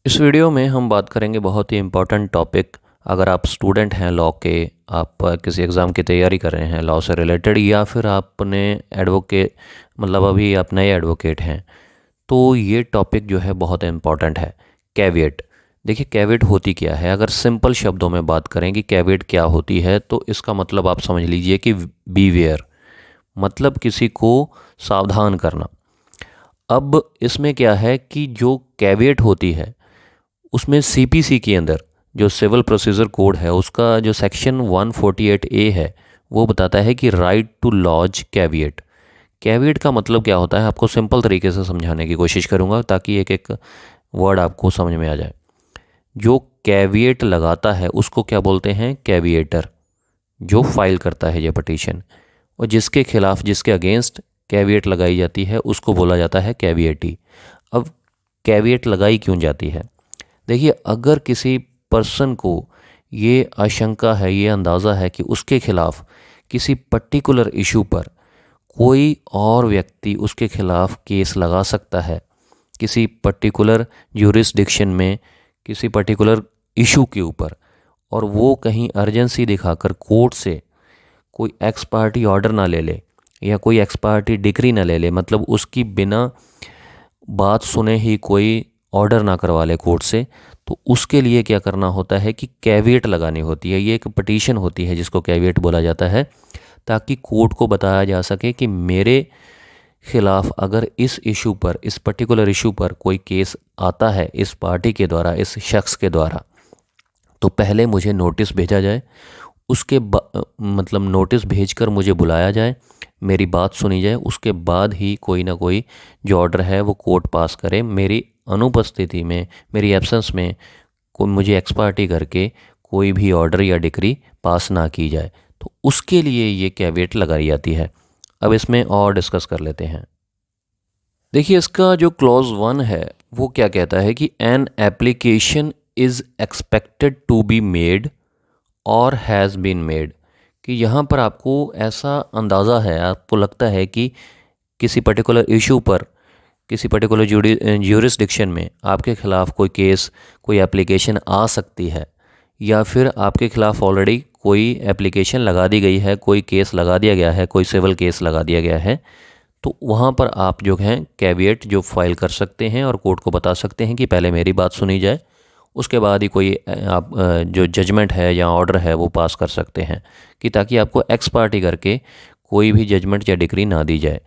इस वीडियो में हम बात करेंगे बहुत ही इम्पोर्टेंट टॉपिक। अगर आप स्टूडेंट हैं लॉ के, आप किसी एग्ज़ाम की तैयारी कर रहे हैं लॉ से रिलेटेड, या फिर आपने एडवोकेट मतलब अभी आप नए एडवोकेट हैं, तो ये टॉपिक जो है बहुत इम्पॉर्टेंट है। कैविएट। देखिए कैविएट होती क्या है, अगर सिंपल शब्दों में बात करें कि कैविएट क्या होती है तो इसका मतलब आप समझ लीजिए कि बीवेयर, मतलब किसी को सावधान करना। अब इसमें क्या है कि जो कैविएट होती है उसमें सीपीसी के अंदर जो सिविल प्रोसीजर कोड है उसका जो सेक्शन 148A है वो बताता है कि right to lodge caveat. Caveat का मतलब क्या होता है, आपको सिंपल तरीके से समझाने की कोशिश करूँगा ताकि एक एक वर्ड आपको समझ में आ जाए। जो कैविएट लगाता है उसको क्या बोलते हैं, कैविएटर। जो फाइल करता है ये पटिशन, और जिसके खिलाफ, जिसके अगेंस्ट कैविएट लगाई जाती है उसको बोला जाता है कैविएटी। अब कैविएट लगाई क्यों जाती है? देखिए अगर किसी पर्सन को ये आशंका है, ये अंदाज़ा है कि उसके खिलाफ किसी पर्टिकुलर इशू पर कोई और व्यक्ति उसके खिलाफ केस लगा सकता है, किसी पर्टिकुलर ज्यूरिसडिक्शन में किसी पर्टिकुलर इशू के ऊपर, और वो कहीं अर्जेंसी दिखाकर कोर्ट से कोई एक्स पार्टी ऑर्डर ना ले ले या कोई एक्स पार्टी डिक्री ना ले ले, मतलब उसकी बिना बात सुने ही कोई ऑर्डर ना करवा ले कोर्ट से, तो उसके लिए क्या करना होता है कि कैविएट लगानी होती है। ये एक पटिशन होती है जिसको कैविएट बोला जाता है, ताकि कोर्ट को बताया जा सके कि मेरे खिलाफ अगर इस इशू पर, इस पर्टिकुलर इशू पर कोई केस आता है इस पार्टी के द्वारा, इस शख्स के द्वारा, तो पहले मुझे नोटिस भेजा जाए, उसके मतलब नोटिस भेजकर मुझे बुलाया जाए, मेरी बात सुनी जाए, उसके बाद ही कोई ना कोई जो ऑर्डर है वो कोर्ट पास करे। मेरी अनुपस्थिति में, मेरी एब्सेंस में कोई मुझे एक्स पार्टी करके कोई भी ऑर्डर या डिक्री पास ना की जाए, तो उसके लिए ये कैविएट लगाई जाती है। अब इसमें और डिस्कस कर लेते हैं। देखिए इसका जो क्लॉज 1 है वो क्या कहता है कि an application is expected to be made और हैज़ बीन मेड, कि यहाँ पर आपको ऐसा अंदाज़ा है, आपको लगता है कि किसी पर्टिकुलर इशू पर, किसी पर्टिकुलर ज्यूरिसडिक्शन में आपके ख़िलाफ़ कोई केस, कोई एप्लीकेशन आ सकती है, या फिर आपके ख़िलाफ़ ऑलरेडी कोई एप्लीकेशन लगा दी गई है, कोई केस लगा दिया गया है, कोई सिविल केस लगा दिया गया है, तो वहाँ पर आप जो हैं कैविएट जो फाइल कर सकते हैं और कोर्ट को बता सकते हैं कि पहले मेरी बात सुनी जाए, उसके बाद ही कोई आप जो जजमेंट है या ऑर्डर है वो पास कर सकते हैं, कि ताकि आपको एक्स पार्टी करके कोई भी जजमेंट या डिक्री ना दी जाए।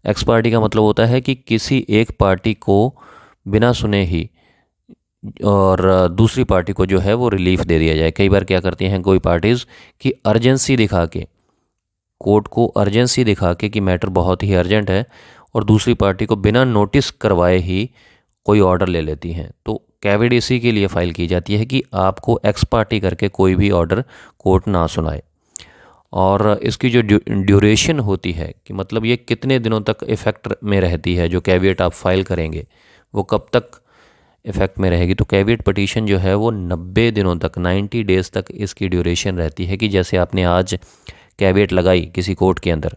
एक्स पार्टी का मतलब होता है कि किसी एक पार्टी को बिना सुने ही और दूसरी पार्टी को जो है वो रिलीफ दे दिया जाए। कई बार क्या करती हैं कोई पार्टीज़ कि अर्जेंसी दिखा के, कोर्ट को अर्जेंसी दिखा के कि मैटर बहुत ही अर्जेंट है, और दूसरी पार्टी को बिना नोटिस करवाए ही कोई ऑर्डर ले लेती हैं। तो कैविएट इसी के लिए फ़ाइल की जाती है कि आपको एक्स पार्टी करके कोई भी ऑर्डर कोर्ट ना सुनाए। और इसकी जो ड्यूरेशन होती है कि मतलब ये कितने दिनों तक इफ़ेक्ट में रहती है, जो कैविएट आप फाइल करेंगे वो कब तक इफ़ेक्ट में रहेगी, तो कैविएट पटिशन जो है वो 90 दिनों तक, 90 डेज़ तक इसकी ड्यूरेशन रहती है। कि जैसे आपने आज कैविएट लगाई किसी कोर्ट के अंदर,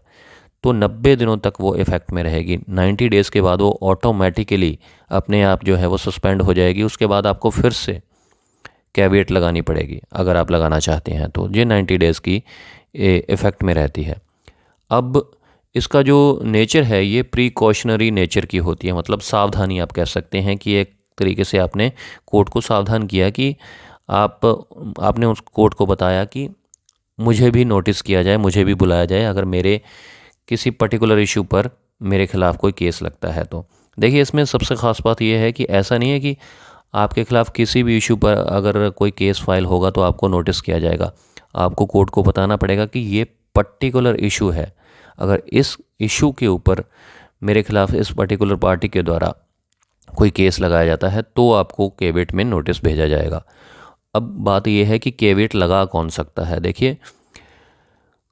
तो 90 दिनों तक वो इफ़ेक्ट में रहेगी। 90 डेज़ के बाद वो ऑटोमेटिकली अपने आप जो है वो सस्पेंड हो जाएगी। उसके बाद आपको फिर से कैविएट लगानी पड़ेगी अगर आप लगाना चाहते हैं, तो ये 90 डेज़ की इफ़ेक्ट में रहती है। अब इसका जो नेचर है ये प्रिकॉशनरी नेचर की होती है, मतलब सावधानी आप कह सकते हैं कि एक तरीके से आपने कोर्ट को सावधान किया कि आपने उस कोर्ट को बताया कि मुझे भी नोटिस किया जाए, मुझे भी बुलाया जाए अगर मेरे किसी पर्टिकुलर इशू पर मेरे खिलाफ़ कोई केस लगता है। तो देखिए इसमें सबसे ख़ास बात यह है कि ऐसा नहीं है कि आपके खिलाफ़ किसी भी इशू पर अगर कोई केस फाइल होगा तो आपको नोटिस किया जाएगा। आपको कोर्ट को बताना पड़ेगा कि ये पर्टिकुलर इशू है, अगर इस इशू के ऊपर मेरे खिलाफ़ इस पर्टिकुलर पार्टी के द्वारा कोई केस लगाया जाता है तो आपको कैविएट में नोटिस भेजा जाएगा। अब बात यह है कि कैविएट लगा कौन सकता है। देखिए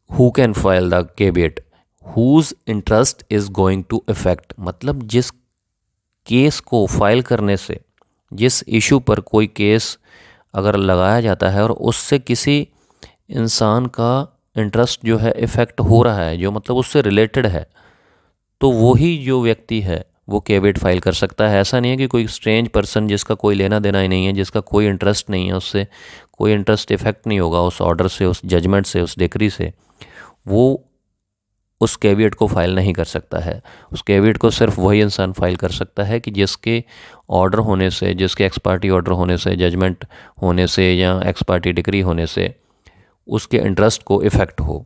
who can file the caveat, whose interest is going to effect, मतलब जिस केस को फाइल करने से, जिस इशू पर कोई केस अगर लगाया जाता है और उससे किसी इंसान का इंटरेस्ट जो है इफ़ेक्ट हो रहा है, जो मतलब उससे रिलेटेड है, तो वही जो व्यक्ति है वो कैविएट फाइल कर सकता है। ऐसा नहीं है कि कोई स्ट्रेंज पर्सन जिसका कोई लेना देना ही नहीं है, जिसका कोई इंटरेस्ट नहीं है, उससे कोई इंटरेस्ट इफेक्ट नहीं होगा उस ऑर्डर से, उस जजमेंट से, उस डिक्री से, वो उस कैविएट को फाइल नहीं कर सकता है। उस कैविएट को सिर्फ वही इंसान फाइल कर सकता है कि जिसके ऑर्डर होने से, जिसके एक्स पार्टी ऑर्डर होने से, जजमेंट होने से या एक्स पार्टी डिक्री होने से उसके इंटरेस्ट को इफ़ेक्ट हो।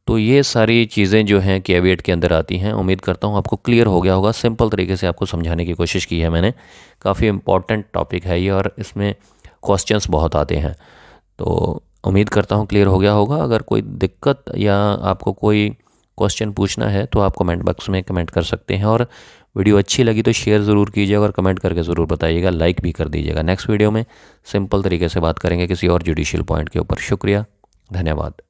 तो ये सारी चीज़ें जो हैं कैविएट के अंदर आती हैं। उम्मीद करता हूँ आपको क्लियर हो गया होगा। सिंपल तरीके से आपको समझाने की कोशिश की है मैंने। काफ़ी इम्पॉर्टेंट टॉपिक है ये और इसमें क्वेश्चंस बहुत आते हैं। तो उम्मीद करता हूँ क्लियर हो गया होगा। अगर कोई दिक्कत या आपको कोई क्वेश्चन पूछना है तो आप कमेंट बॉक्स में कमेंट कर सकते हैं, और वीडियो अच्छी लगी तो शेयर ज़रूर कीजिएगा और कमेंट करके ज़रूर बताइएगा, लाइक भी कर दीजिएगा। नेक्स्ट वीडियो में सिंपल तरीके से बात करेंगे किसी और जुडिशियल पॉइंट के ऊपर। शुक्रिया, धन्यवाद।